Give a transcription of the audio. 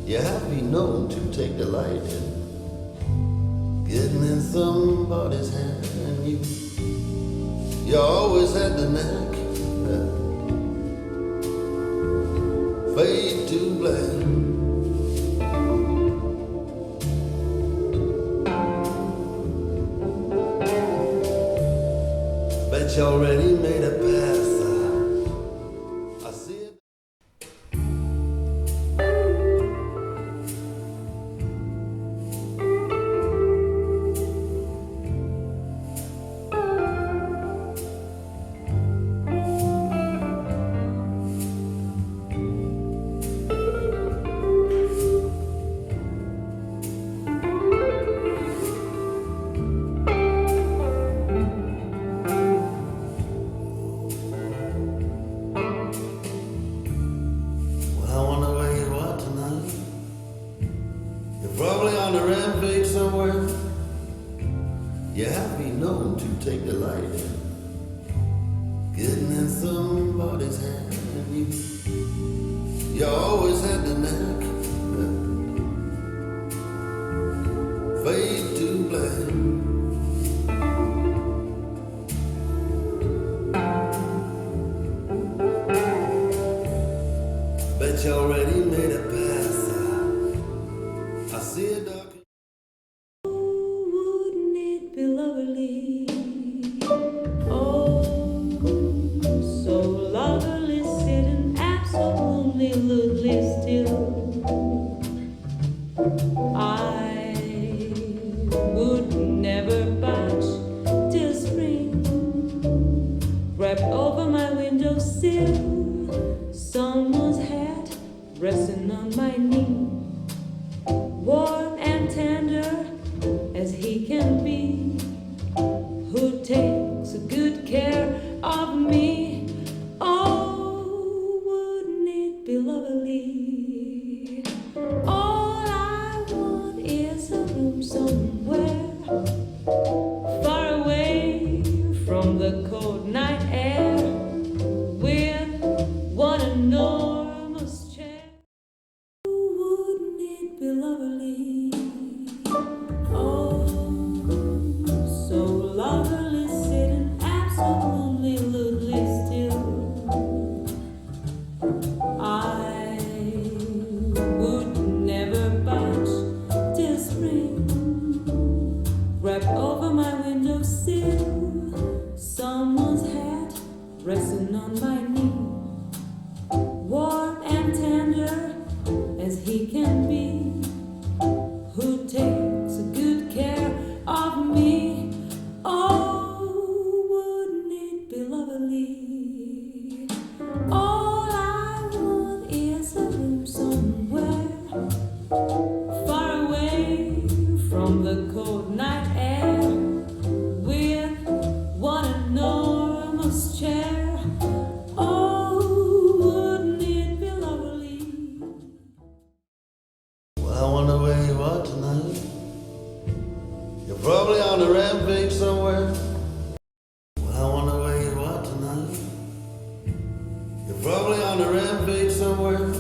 You have to be known to take delight in getting in somebody's hand, and you always had the knack, fade to black. Bet you already made a pass. I see it. somebody's hand, and you always had the knack. Fade to black. Bet you already made a pass. I see a dark. Wouldn't it be lovely? Oh, so lovely, sitting absolutely lovely still. I would never budge till spring, wrapped over my windowsill, someone's hat resting on my knee, warm and tender as he can be, who takes good care of me. Oh, wouldn't it be lovely? All I want is a room somewhere far away from the cold night air, with one enormous chair. Wouldn't it be lovely? Oh, so lovely, sitting absolutely lovely still. I would never budge till spring, wrapped over my windowsill, someone's hat resting on my knee, warm and tender as he can be, who takes good care of me. Oh, wouldn't it be lovely? All I want is a room somewhere far away from the cold night air, with one enormous chair. Oh, wouldn't it be lovely? Well, I wonder where you are tonight. You're probably on a rampage somewhere. Well, I wonder where you are tonight. You're probably on a rampage somewhere.